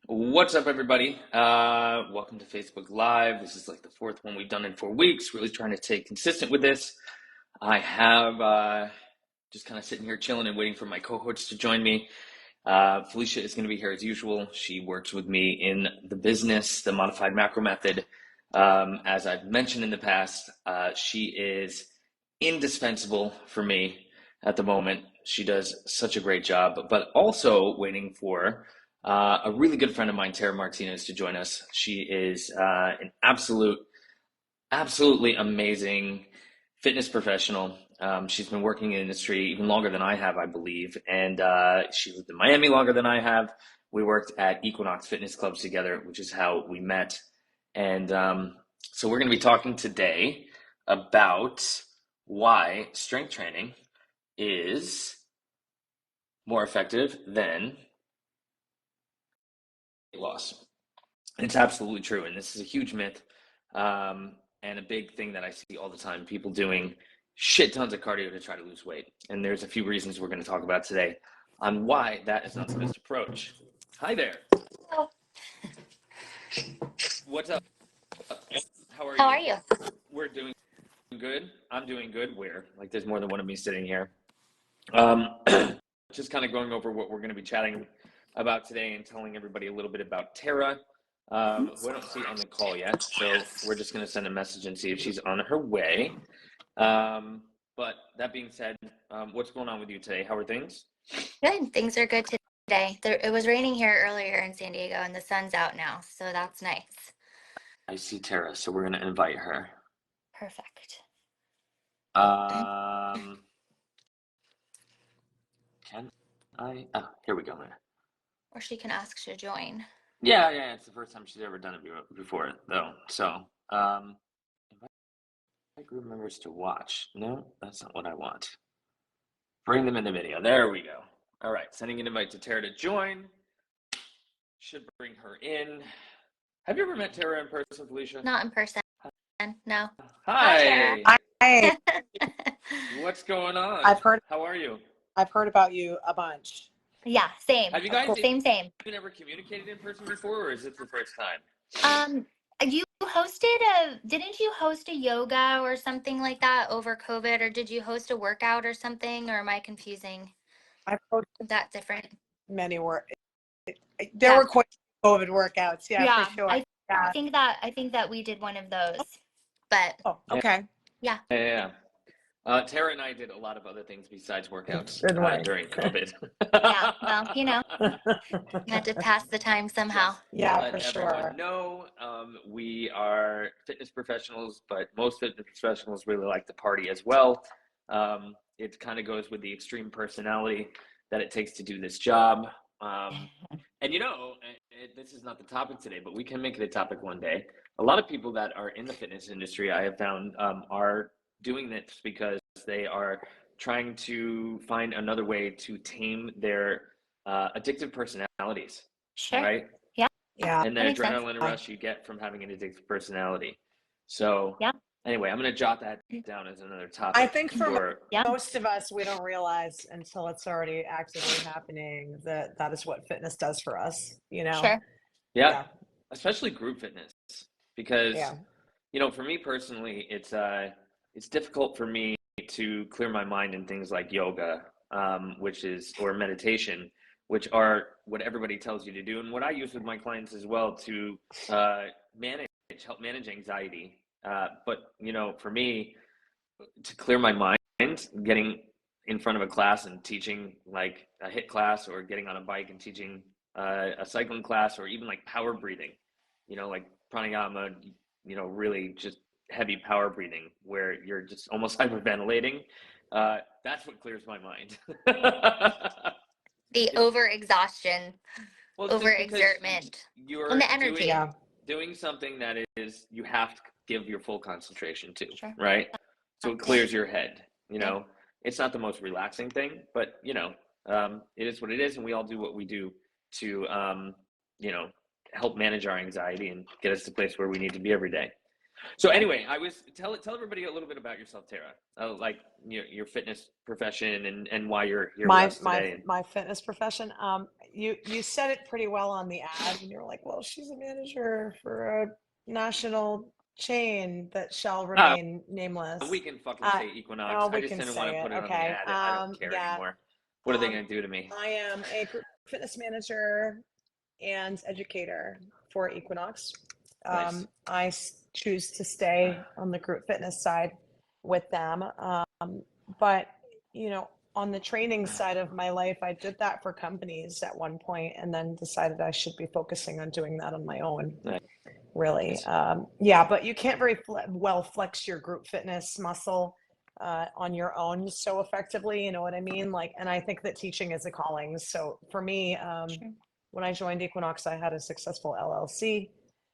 What's up, everybody? Welcome to Facebook Live. This is like the fourth one we've done in 4 weeks. Really trying to stay consistent with this. I have just kind of sitting here chilling and waiting for my cohorts to join me. Felicia is going to be here as usual. She works with me in the business, the modified macro method. As I've mentioned in the past, she is indispensable for me at the moment. She does such a great job, but also waiting for a really good friend of mine, Tara Martinez, to join us. She is an absolutely amazing fitness professional. She's been working in the industry even longer than I have, I believe, and she lived in Miami longer than I have. We worked at Equinox Fitness Clubs together, which is how we met. And so we're going to be talking today about why strength training is more effective than weight loss. It's absolutely true, and this is a huge myth, and a big thing that I see all the time, people doing shit tons of cardio to try to lose weight. And there's a few reasons we're going to talk about today on why that is not the best approach. Hi there. Hello. What's up? How are How you? are you? We're doing good. I'm doing good. Like there's more than one of me sitting here. Just kind of going over what we're going to be chatting about today and telling everybody a little bit about Tara, who I don't see on the call yet. So we're just going to send a message and see if she's on her way. But that being said, what's going on with you today? How are things? Good. Things are good today. It was raining here earlier in San Diego, and the sun's out now, so that's nice. I see Tara, so we're going to invite her. Perfect. Can I? Oh, here we go. Or she can ask to join. Yeah, it's the first time she's ever done it before, though. So, invite group members to watch. No, that's not what I want. Bring them in the video. There we go. All right, sending an invite to Tara to join. Should bring her in. Have you ever met Tara in person, Felicia? Not in person. No. Hi. Hi. What's going on? How are you? I've heard about you a bunch. Yeah, same. Have you guys same? Ever communicated in person before, or is it the first time? Didn't you host a yoga or something like that over COVID, or did you host a workout or something, or am I confusing? I've hosted That different? many There were quite COVID workouts, for sure. I think that we did one of those, but okay. Yeah. Tara and I did a lot of other things besides workouts during COVID. Yeah, well, you had to pass the time somehow. Yeah, for sure. No, we are fitness professionals, but most fitness professionals really like to party as well. It kind of goes with the extreme personality that it takes to do this job. And this is not the topic today, but we can make it a topic one day. A lot of people that are in the fitness industry, I have found, are doing this because they are trying to find another way to tame their addictive personalities. Sure. Right? Yeah. And the adrenaline rush you get from having an addictive personality. So anyway, I'm going to jot that down as another topic. I think for most of us, we don't realize until it's already actively happening that is what fitness does for us, Sure. Yeah. Especially group fitness, because, for me personally, it's difficult for me to clear my mind in things like yoga, or meditation, which are what everybody tells you to do, and what I use with my clients as well to help manage anxiety. But for me, to clear my mind, getting in front of a class and teaching like a HIIT class, or getting on a bike and teaching a cycling class, or even like power breathing, like pranayama, really just heavy power breathing where you're just almost hyperventilating. That's what clears my mind. The overexhaustion, overexertment, and the energy. Doing something that is, you have to give your full concentration to, Sure. right? So it clears your head. It's not the most relaxing thing, but it is what it is, and we all do what we do to help manage our anxiety and get us to the place where we need to be every day. So anyway, tell everybody a little bit about yourself, Tara. Like your fitness profession and why you're here with us today. My fitness profession. you said it pretty well on the ad, and you're like, well, she's a manager for a national chain that shall remain nameless. We can fucking say Equinox. Oh, we I just can didn't say want to it. put it on the Okay. ad. I don't care Yeah. anymore. What are they going to do to me? I am a group fitness manager and educator for Equinox. Nice. I choose to stay on the group fitness side with them. But, you know, on the training side of my life, I did that for companies at one point and then decided I should be focusing on doing that on my own. Nice. Really. Yeah, but you can't very well flex your group fitness muscle on your own so effectively, you know what I mean? Like, and I think that teaching is a calling. So for me, when I joined Equinox, I had a successful LLC,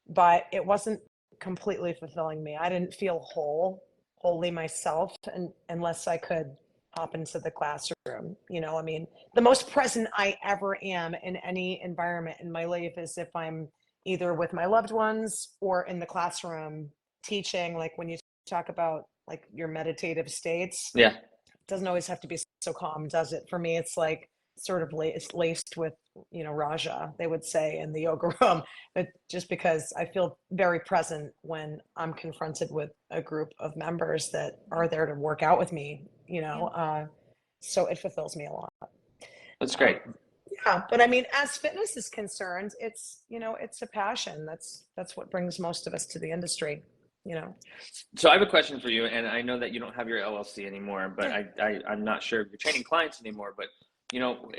but it wasn't completely fulfilling me. I didn't feel wholly myself, and unless I could hop into the classroom. You know, I mean, the most present I ever am in any environment in my life is if I'm either with my loved ones or in the classroom teaching. Like when you talk about like your meditative states, yeah, it doesn't always have to be so calm, does it? For me, it's like sort of laced with, you know, Raja, they would say in the yoga room, but just because I feel very present when I'm confronted with a group of members that are there to work out with me, you know, so it fulfills me a lot. that's great. Yeah, but I mean, as fitness is concerned, it's, you know, it's a passion. That's what brings most of us to the industry, you know. So I have a question for you, and I know that you don't have your LLC anymore, but I'm not sure if you're training clients anymore, but you know,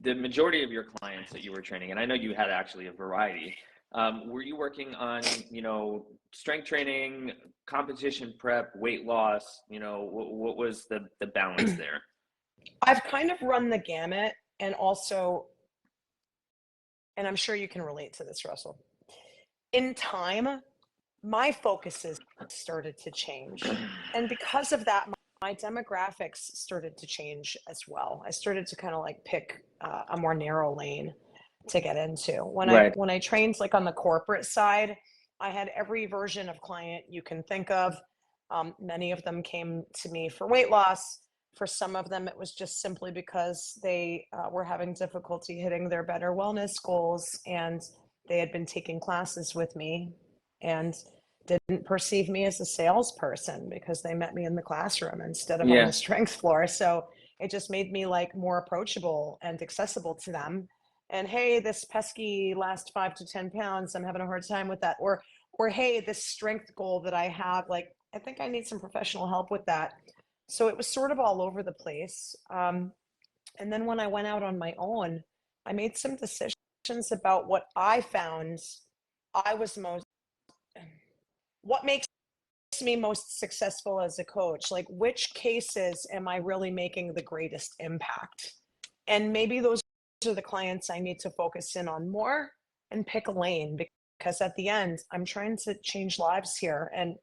the majority of your clients that you were training, and I know you had actually a variety, were you working on, you know, strength training, competition prep, weight loss? You know, what was the balance there? I've kind of run the gamut, and also, and I'm sure you can relate to this, Russell. In time, my focuses started to change. And because of that, my demographics started to change as well. I started to kind of like pick a more narrow lane to get into. When I trained like on the corporate side, I had every version of client you can think of. Many of them came to me for weight loss. For some of them, it was just simply because they were having difficulty hitting their better wellness goals, and they had been taking classes with me and didn't perceive me as a salesperson because they met me in the classroom instead of on the strength floor. So it just made me like more approachable and accessible to them. And hey, this pesky last 5 to 10 pounds, I'm having a hard time with that. Or hey, this strength goal that I have, like, I think I need some professional help with that. So it was sort of all over the place. And then when I went out on my own, I made some decisions about what I found I was what makes me most successful as a coach. Like, which cases am I really making the greatest impact? And maybe those are the clients I need to focus in on more and pick a lane, because at the end, I'm trying to change lives here and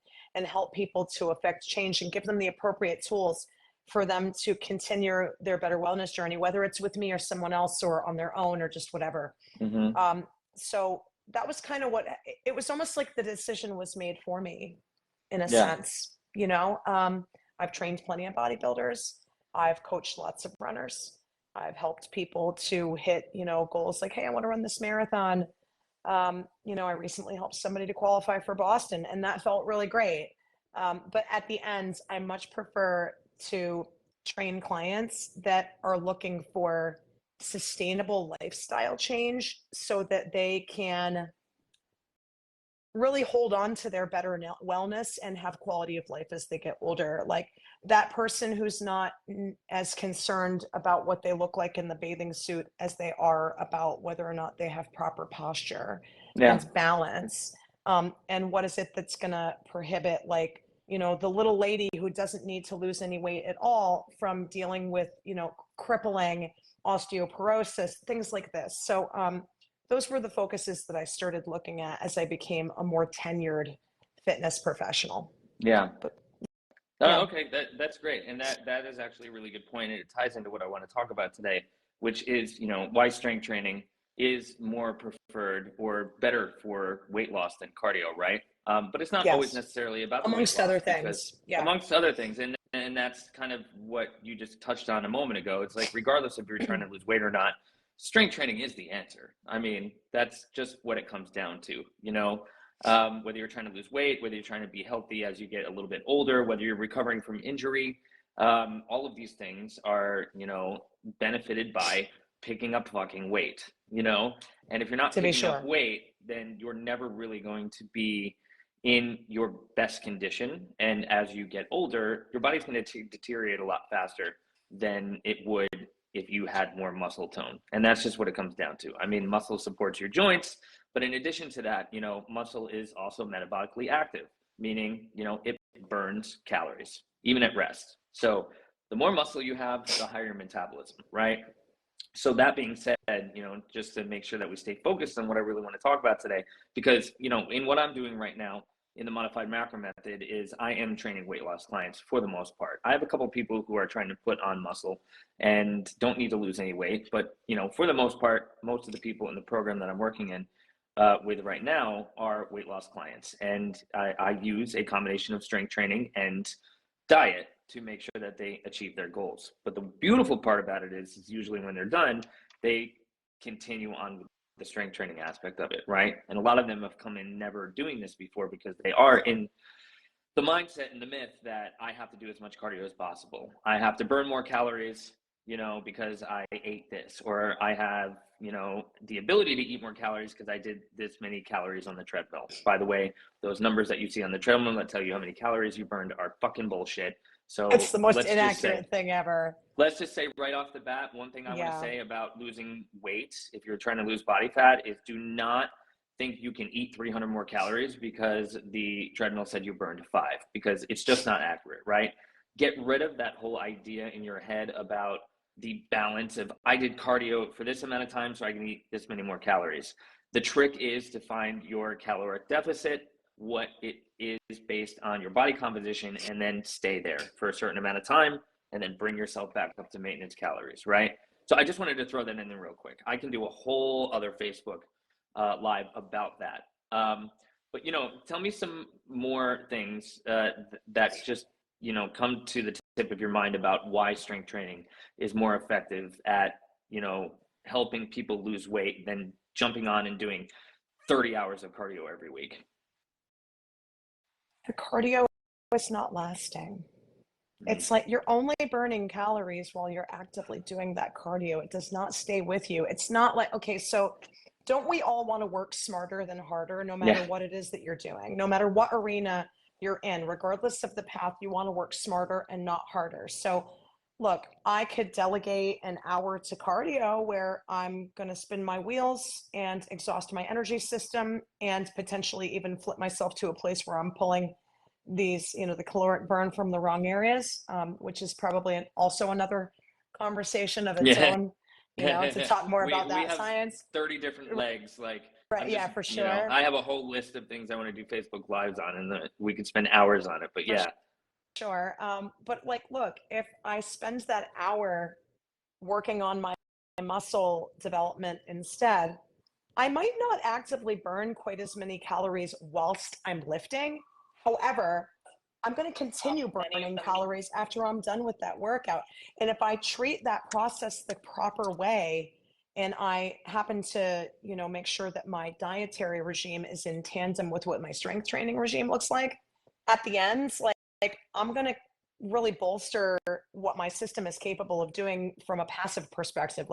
help people to affect change and give them the appropriate tools for them to continue their better wellness journey, whether it's with me or someone else or on their own or just whatever. So that was kind of what it was, almost like the decision was made for me in a sense, you know. I've trained plenty of bodybuilders. I've coached lots of runners. I've helped people to hit, you know, goals like, hey, I want to run this marathon. You know, I recently helped somebody to qualify for Boston, and that felt really great. But at the end, I much prefer to train clients that are looking for sustainable lifestyle change so that they can really hold on to their better wellness and have quality of life as they get older. Like that person who's not as concerned about what they look like in the bathing suit as they are about whether or not they have proper posture and balance. And what is it that's going to prohibit, like, you know, the little lady who doesn't need to lose any weight at all from dealing with, you know, crippling osteoporosis, things like this. So, those were the focuses that I started looking at as I became a more tenured fitness professional. Okay, that's great, and that is actually a really good point, and it ties into what I want to talk about today, which is, you know, why strength training is more preferred or better for weight loss than cardio, right? But it's not always necessarily about the amongst other things. Amongst other things, and that's kind of what you just touched on a moment ago. It's like, regardless if you're trying to lose weight or not, strength training is the answer. I mean, that's just what it comes down to, whether you're trying to lose weight, whether you're trying to be healthy as you get a little bit older, whether you're recovering from injury, all of these things are, benefited by picking up fucking weight, and if you're not picking up weight, then you're never really going to be in your best condition. And as you get older, your body's going to deteriorate a lot faster than it would if you had more muscle tone. And that's just what it comes down to. I mean, muscle supports your joints, but in addition to that, muscle is also metabolically active, meaning, it burns calories, even at rest. So the more muscle you have, the higher your metabolism, right? So that being said, just to make sure that we stay focused on what I really want to talk about today, because, in what I'm doing right now in the modified macro method is I am training weight loss clients for the most part. I have a couple of people who are trying to put on muscle and don't need to lose any weight, but, for the most part, most of the people in the program that I'm working in with right now are weight loss clients. And I use a combination of strength training and diet to make sure that they achieve their goals. But the beautiful part about it is usually when they're done, they continue on with the strength training aspect of it, right? And a lot of them have come in never doing this before because they are in the mindset and the myth that I have to do as much cardio as possible. I have to burn more calories, because I ate this, or I have, the ability to eat more calories because I did this many calories on the treadmill. By the way, those numbers that you see on the treadmill that tell you how many calories you burned are fucking bullshit. So it's the most inaccurate thing ever. Let's just say right off the bat, one thing I want to say about losing weight, if you're trying to lose body fat, is do not think you can eat 300 more calories because the treadmill said you burned 5, because it's just not accurate, right? Get rid of that whole idea in your head about the balance of I did cardio for this amount of time so I can eat this many more calories. The trick is to find your caloric deficit, what it is based on your body composition, and then stay there for a certain amount of time and then bring yourself back up to maintenance calories, right? So I just wanted to throw that in there real quick. I can do a whole other Facebook live about that. But, tell me some more things that just, come to the tip of your mind about why strength training is more effective at, helping people lose weight than jumping on and doing 30 hours of cardio every week. The cardio is not lasting. It's like you're only burning calories while you're actively doing that cardio. It does not stay with you. It's not like, okay, so don't we all want to work smarter than harder, no matter what it is that you're doing, no matter what arena you're in, regardless of the path, you want to work smarter and not harder. So look, I could delegate an hour to cardio where I'm going to spin my wheels and exhaust my energy system and potentially even flip myself to a place where I'm pulling these, the caloric burn from the wrong areas, which is probably also another conversation of its own, to talk more about that science. 30 different legs, right? Yeah, for sure. I have a whole list of things I want to do Facebook Lives on, and we could spend hours on it, but Sure. But look, if I spend that hour working on my muscle development instead, I might not actively burn quite as many calories whilst I'm lifting. However, I'm going to continue burning calories after I'm done with that workout. And if I treat that process the proper way, and I happen to, make sure that my dietary regime is in tandem with what my strength training regime looks like, at the end, I'm going to really bolster what my system is capable of doing from a passive perspective.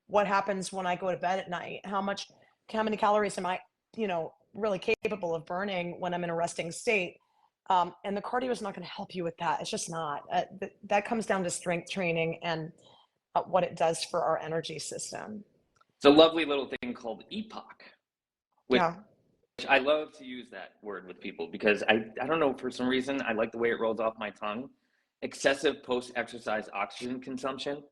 What happens when I go to bed at night? How many calories am I, really capable of burning when I'm in a resting state? And the cardio is not going to help you with that. It's just not. That comes down to strength training and what it does for our energy system. It's a lovely little thing called epoch, which I love to use that word with people because I don't know, for some reason, I like the way it rolls off my tongue. Excessive post-exercise oxygen consumption.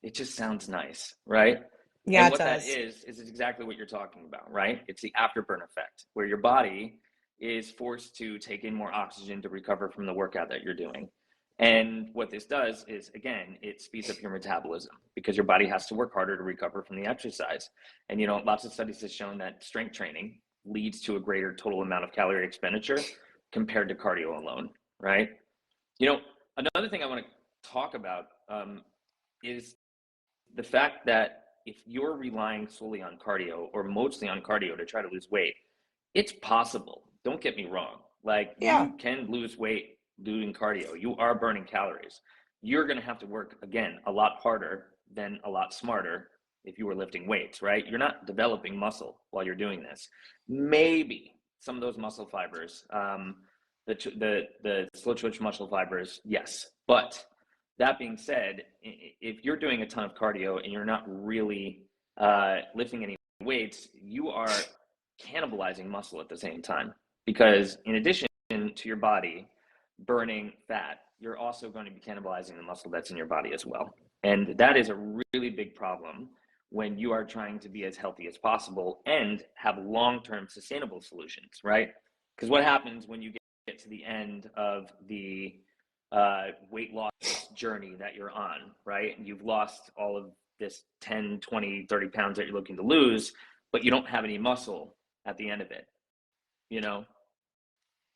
It just sounds nice, right? Yeah, and what that is exactly what you're talking about, right? It's the afterburn effect, where your body is forced to take in more oxygen to recover from the workout that you're doing. And what this does is, again, it speeds up your metabolism because your body has to work harder to recover from the exercise. And, lots of studies have shown that strength training leads to a greater total amount of calorie expenditure compared to cardio alone, right? Another thing I want to talk about is the fact that if you're relying solely on cardio or mostly on cardio to try to lose weight, it's possible. Don't get me wrong. Like, you can lose weight doing cardio. You are burning calories. You're going to have to work, again, a lot harder than a lot smarter if you were lifting weights, right? You're not developing muscle while you're doing this. Maybe some of those muscle fibers, the slow twitch muscle fibers, yes. But that being said, if you're doing a ton of cardio and you're not really lifting any weights, you are cannibalizing muscle at the same time, because in addition to your body burning fat, you're also going to be cannibalizing the muscle that's in your body as well. And that is a really big problem when you are trying to be as healthy as possible and have long-term sustainable solutions, right? Because what happens when you get to the end of the weight loss journey that you're on, right? And you've lost all of this 10, 20, 30 pounds that you're looking to lose, but you don't have any muscle at the end of it, you know?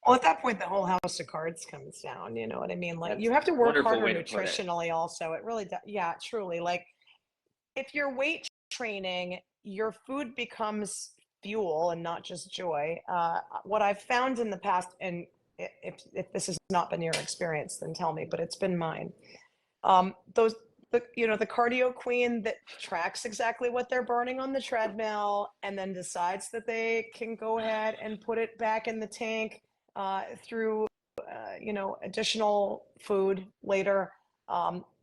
Well, at that point, the whole house of cards comes down. You know what I mean? Like, you have to work harder nutritionally also. It really does. Yeah, truly. Like, if you're weight training, your food becomes fuel and not just joy. What I've found in the past, and if this has not been your experience, then tell me, but it's been mine. The cardio queen that tracks exactly what they're burning on the treadmill and then decides that they can go ahead and put it back in the tank through additional food later.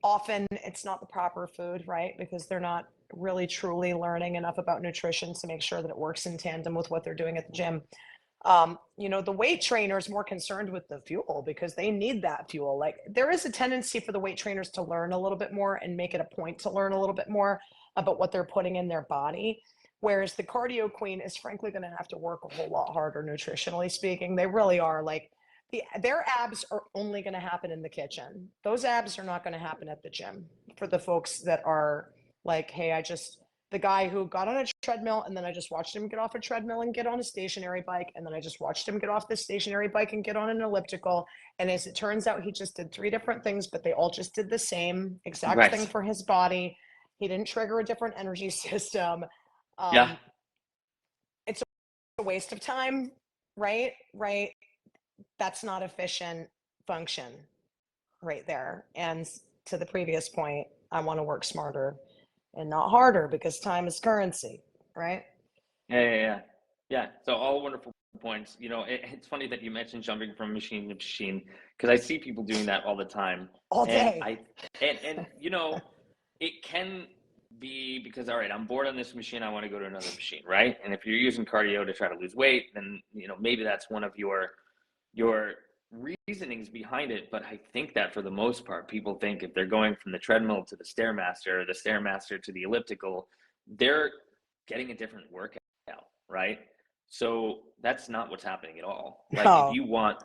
Often it's not the proper food, right? Because they're not really truly learning enough about nutrition to make sure that it works in tandem with what they're doing at the gym. The weight trainer is more concerned with the fuel because they need that fuel. Like, there is a tendency for the weight trainers to learn a little bit more and make it a point to learn a little bit more about what they're putting in their body. Whereas the cardio queen is frankly going to have to work a whole lot harder, nutritionally speaking. They really are. Like, their abs are only going to happen in the kitchen. Those abs are not going to happen at the gym for the folks that are like, hey, the guy who got on a treadmill and then I just watched him get off a treadmill and get on a stationary bike. And then I just watched him get off the stationary bike and get on an elliptical. And as it turns out, he just did 3 different things, but they all just did the same exact thing for his body. He didn't trigger a different energy system. It's a waste of time, right? That's not efficient function right there. And to the previous point, I want to work smarter and not harder because time is currency, right? Yeah. So all wonderful points. It's funny that you mentioned jumping from machine to machine, because I see people doing that all the time. All day. And it can be because, all right, I'm bored on this machine, I want to go to another machine, right? And if you're using cardio to try to lose weight, then maybe that's one of your reasonings behind it. But I think that for the most part, people think if they're going from the treadmill to the Stairmaster, or the Stairmaster to the elliptical, they're getting a different workout, right? So that's not what's happening at all. Like, if you want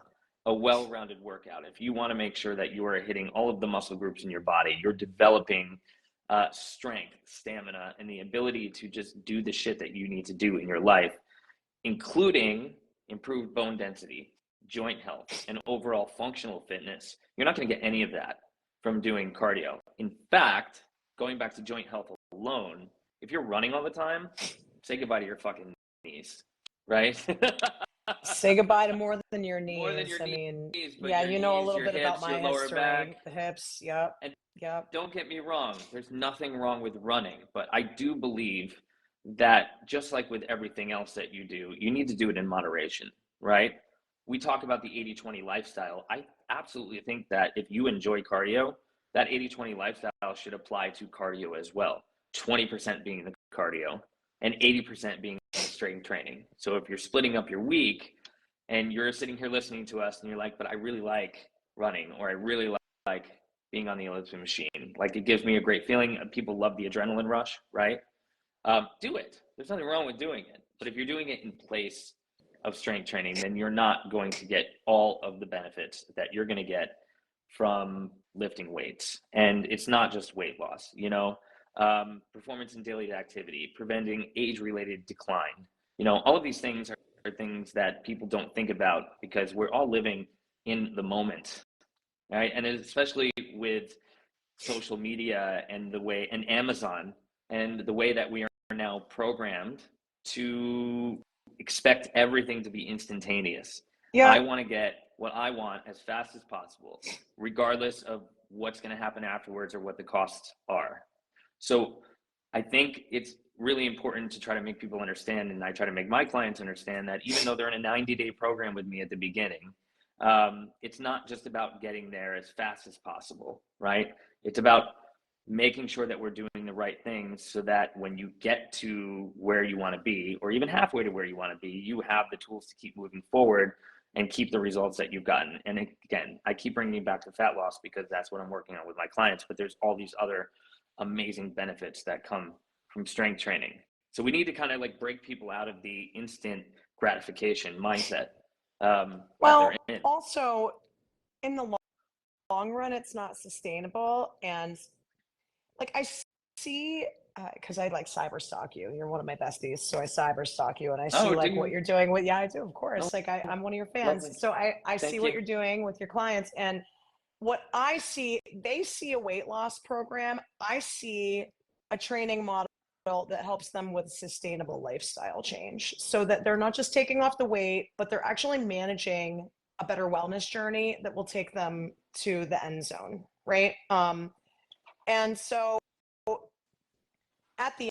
a well-rounded workout, if you want to make sure that you are hitting all of the muscle groups in your body, you're developing strength, stamina, and the ability to just do the shit that you need to do in your life, including improved bone density, joint health, and overall functional fitness, you're not going to get any of that from doing cardio. In fact, going back to joint health alone, if you're running all the time, say goodbye to your fucking knees, right? Say goodbye to more than your knees. More than your knees, yeah, your know knees, a little bit hips, about my lower history, back, the hips. Yep. And don't get me wrong, there's nothing wrong with running, but I do believe that just like with everything else that you do, you need to do it in moderation, right? We talk about the 80-20 lifestyle. I absolutely think that if you enjoy cardio, that 80-20 lifestyle should apply to cardio as well. 20% being the cardio and 80% being strength training. So if you're splitting up your week and you're sitting here listening to us and you're like, but I really like running, or I really like being on the elliptical machine, like, it gives me a great feeling. People love the adrenaline rush, right? Do it. There's nothing wrong with doing it. But if you're doing it in place of strength training, then you're not going to get all of the benefits that you're going to get from lifting weights. And it's not just weight loss, performance in daily activity, preventing age-related decline. All of these things are things that people don't think about because we're all living in the moment, right? And especially with social media and Amazon, and the way that we are now programmed to expect everything to be instantaneous. Yeah. I want to get what I want as fast as possible, regardless of what's going to happen afterwards or what the costs are. So I think it's really important to try to make people understand, and I try to make my clients understand, that even though they're in a 90-day program with me at the beginning, it's not just about getting there as fast as possible, right? It's about making sure that we're doing the right things so that when you get to where you want to be, or even halfway to where you want to be, you have the tools to keep moving forward and keep the results that you've gotten. And again, I keep bringing you back to fat loss because that's what I'm working on with my clients, but there's all these other amazing benefits that come from strength training. So we need to kind of like break people out of the instant gratification mindset. Well, also in the long run, it's not sustainable. And like I see, because I like cyber stalk you. You're one of my besties, so I cyber stalk you, and I see like what you're doing with. Yeah, I do, of course. Like I'm one of your fans, lovely. So I see what you're doing with your clients, and what I see, they see a weight loss program. I see a training model that helps them with sustainable lifestyle change, so that they're not just taking off the weight, but they're actually managing a better wellness journey that will take them to the end zone, right? And so at the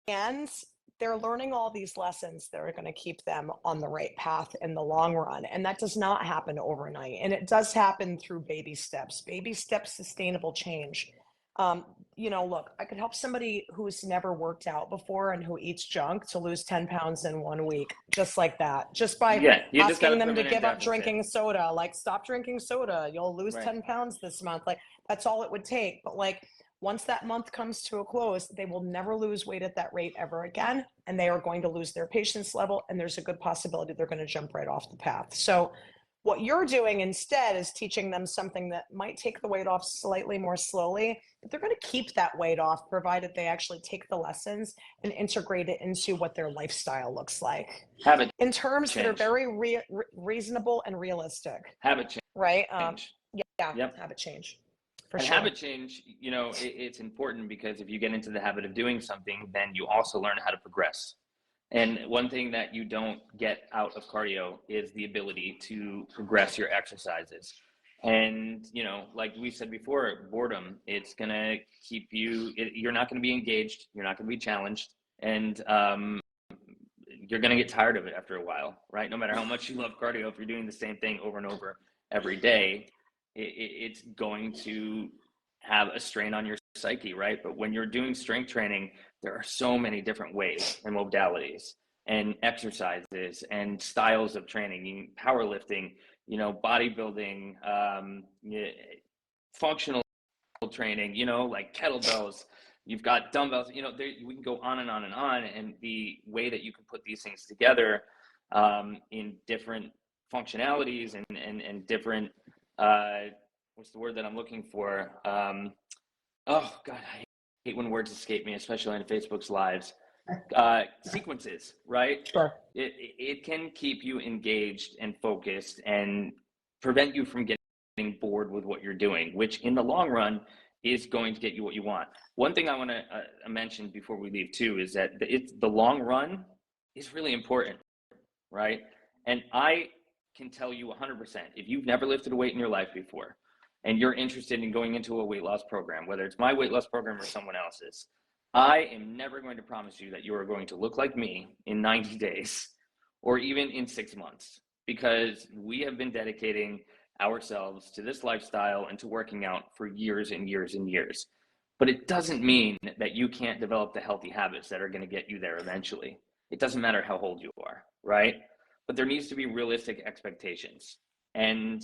end, they're learning all these lessons that are going to keep them on the right path in the long run. And that does not happen overnight. And it does happen through baby steps, sustainable change. Look, I could help somebody who's never worked out before and who eats junk to lose 10 pounds in 1 week, just like that, just by asking them to give up drinking soda. Like, stop drinking soda, you'll lose 10 pounds this month. Like, that's all it would take. But like, once that month comes to a close, they will never lose weight at that rate ever again. And they are going to lose their patience level. And there's a good possibility they're going to jump right off the path. So what you're doing instead is teaching them something that might take the weight off slightly more slowly, but they're going to keep that weight off, provided they actually take the lessons and integrate it into what their lifestyle looks like. Habit in terms change. That are very reasonable and realistic. Habit change. Right? Yep. Habit change. Habit change, it's important because if you get into the habit of doing something, then you also learn how to progress. And one thing that you don't get out of cardio is the ability to progress your exercises. And, like we said before, boredom, it's going to keep you, you're not going to be engaged. You're not going to be challenged. And you're going to get tired of it after a while, right? No matter how much you love cardio, if you're doing the same thing over and over every day, it's going to have a strain on your psyche, right? But when you're doing strength training, there are so many different ways and modalities and exercises and styles of training, powerlifting, bodybuilding, functional training, like kettlebells, you've got dumbbells, we can go on and on and on. And the way that you can put these things together in different functionalities and different, what's the word that I'm looking for? Oh God, I hate when words escape me, especially on Facebook's lives. Sequences, right? Sure. It can keep you engaged and focused and prevent you from getting bored with what you're doing, which in the long run is going to get you what you want. One thing I want to mention before we leave too is that the long run is really important, right? And I can tell you 100%, if you've never lifted a weight in your life before and you're interested in going into a weight loss program, whether it's my weight loss program or someone else's, I am never going to promise you that you are going to look like me in 90 days or even in 6 months, because we have been dedicating ourselves to this lifestyle and to working out for years and years and years. But it doesn't mean that you can't develop the healthy habits that are going to get you there eventually. It doesn't matter how old you are, right? But there needs to be realistic expectations. And,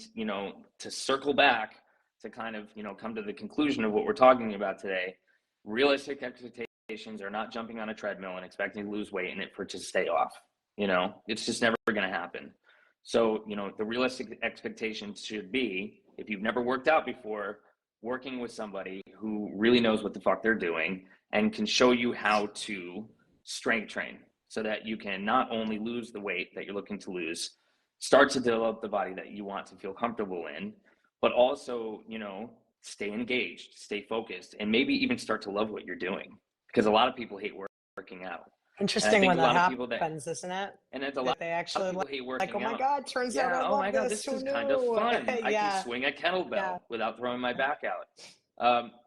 to circle back to kind of, come to the conclusion of what we're talking about today, realistic expectations are not jumping on a treadmill and expecting to lose weight in it for it to stay off. It's just never going to happen. So, the realistic expectations should be, if you've never worked out before, working with somebody who really knows what the fuck they're doing and can show you how to strength train so that you can not only lose the weight that you're looking to lose, start to develop the body that you want to feel comfortable in, but also, stay engaged, stay focused, and maybe even start to love what you're doing. because a lot of people hate working out. Interesting when that happens, isn't it? And it's that they actually people hate working oh my out. God, turns out I love this. This Who is knew? kind of fun. Yeah. I can swing a kettlebell without throwing my back out.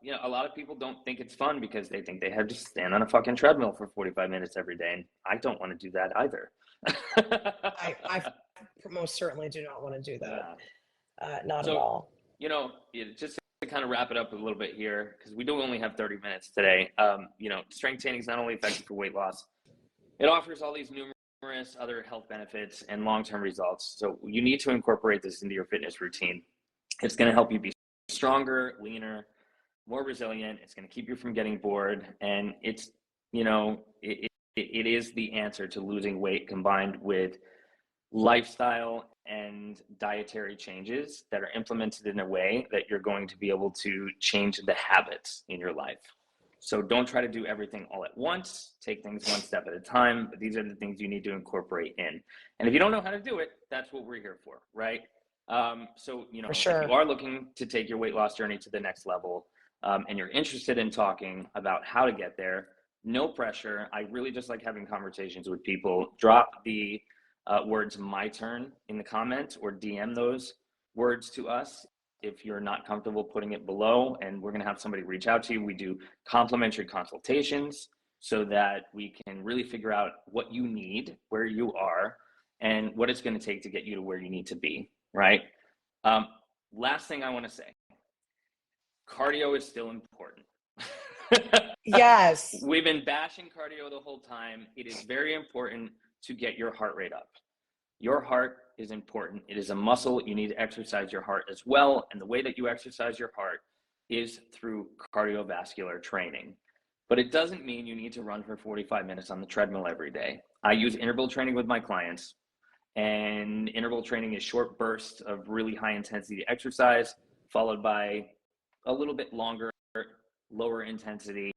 You know, a lot of people don't think it's fun because they think they have to stand on a fucking treadmill for 45 minutes every day. And I don't want to do that either. I most certainly do not want to do that. Not at all. You know, just to kind of wrap it up a little bit here, because we do only have 30 minutes today. You know, strength training is not only effective for weight loss, it offers all these numerous other health benefits and long-term results. So you need to incorporate this into your fitness routine. It's going to help you be stronger, leaner, more resilient. It's going to keep you from getting bored. And it's, you know, it is the answer to losing weight combined with lifestyle and dietary changes that are implemented in a way that you're going to be able to change the habits in your life. So don't try to do everything all at once. Take things one step at a time. But these are the things you need to incorporate in. And if you don't know how to do it, that's what we're here for, right? So, you know, if you are looking to take your weight loss journey to the next level, and you're interested in talking about how to get there, no pressure. I really just like having conversations with people. Drop the words "my turn" in the comments or DM those words to us if you're not comfortable putting it below, and we're going to have somebody reach out to you. We do complimentary consultations so that we can really figure out what you need, where you are, and what it's going to take to get you to where you need to be, right? Last thing I want to say, cardio is still important. Yes. We've been bashing cardio the whole time. It is very important to get your heart rate up. Your heart is important. It is a muscle. You need to exercise your heart as well. And the way that you exercise your heart is through cardiovascular training. But it doesn't mean you need to run for 45 minutes on the treadmill every day. I use interval training with my clients, and interval training is short bursts of really high intensity exercise, followed by a little bit longer, lower intensity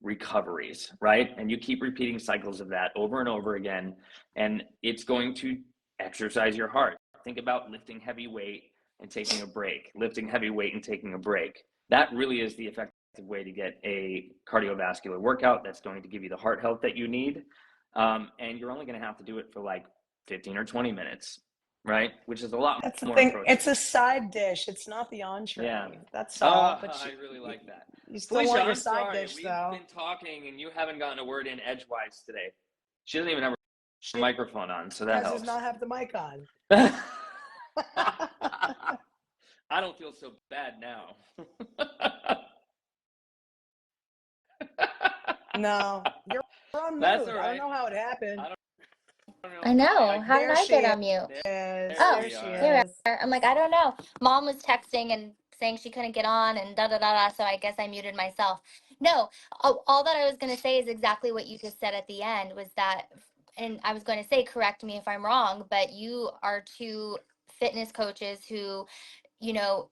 recoveries, right? And you keep repeating cycles of that over and over again, and it's going to exercise your heart. Think about lifting heavy weight and taking a break, lifting heavy weight and taking a break. That really is the effective way to get a cardiovascular workout that's going to give you the heart health that you need. And you're only going to have to do it for like 15 or 20 minutes, right? Which is a lot That's the more thing. approachable. It's a side dish. It's not the entree. Yeah. That's all. But I really like that. You still Felicia, want your I'm side sorry. dish, though. We've been talking and you haven't gotten a word in edgewise today. She doesn't even have her microphone on, so that helps. Does not have the mic on. I don't feel so bad now. No, you're on mute. That's all right. I don't know how it happened. I know. How did I get on mute? There she is. I'm like, I don't know. Mom was texting and saying she couldn't get on and da da da da. So I guess I muted myself. No, all that I was going to say is exactly what you just said at the end was that, and I was going to say, correct me if I'm wrong, but you are two fitness coaches who, you know,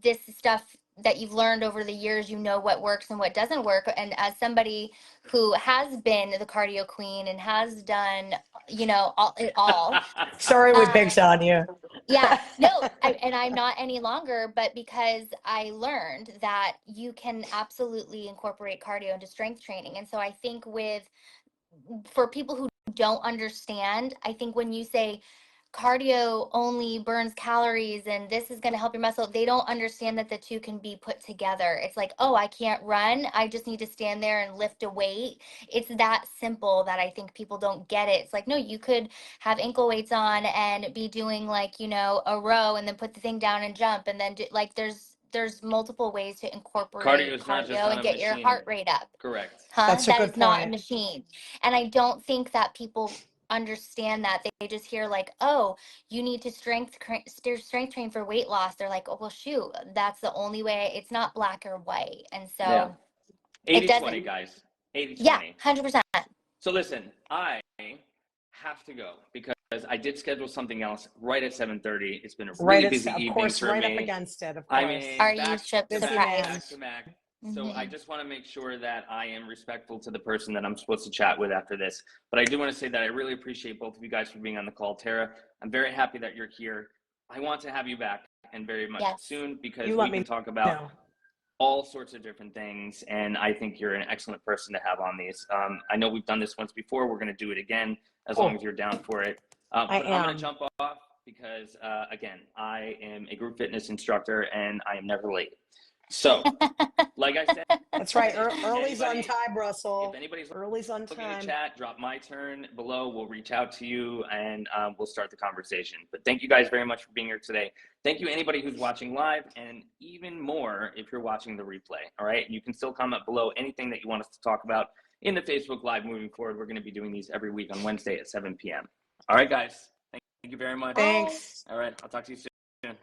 this stuff that you've learned over the years, you know what works and what doesn't work. And as somebody who has been the cardio queen and has done, you know, it all. Sorry, we picked on you. Yeah, no, and I'm not any longer, but because I learned that you can absolutely incorporate cardio into strength training. And so I think for people who don't understand, I think when you say cardio only burns calories and this is going to help your muscle, they don't understand that the two can be put together. It's like, oh, I can't run, I just need to stand there and lift a weight. It's that simple that I think people don't get it. It's like, no, you could have ankle weights on and be doing like, you know, a row and then put the thing down and jump, and then like there's multiple ways to incorporate cardio and get your heart rate up. Correct. That's a good point. Not a machine. And I don't think that people understand that. They just hear like, oh, you need to strength train for weight loss. They're like, oh, well, shoot, that's the only way. It's not black or white. And so 80-20, guys. 80-20. Yeah, 100%. So listen, I have to go because I did schedule something else right at 7:30. It's been a really busy evening for me. Right up against it, of course. I mean, Are you surprised? back to back. So I just want to make sure that I am respectful to the person that I'm supposed to chat with after this. But I do want to say that I really appreciate both of you guys for being on the call. Tara, I'm very happy that you're here. I want to have you back and very much soon because we can talk about all sorts of different things. And I think you're an excellent person to have on these. I know we've done this once before. We're going to do it again, as long as you're down for it. But I'm going to jump off because, again, I am a group fitness instructor and I am never late. So, like I said, that's right. Early's on time, Russell. If anybody's early's on looking time. to chat, drop my turn below. We'll reach out to you and we'll start the conversation. But thank you guys very much for being here today. Thank you anybody who's watching live, and even more if you're watching the replay. All right, you can still comment below anything that you want us to talk about in the Facebook Live moving forward. We're going to be doing these every week on Wednesday at 7 p.m. All right, guys. Thank you very much. Thanks. All right, I'll talk to you soon.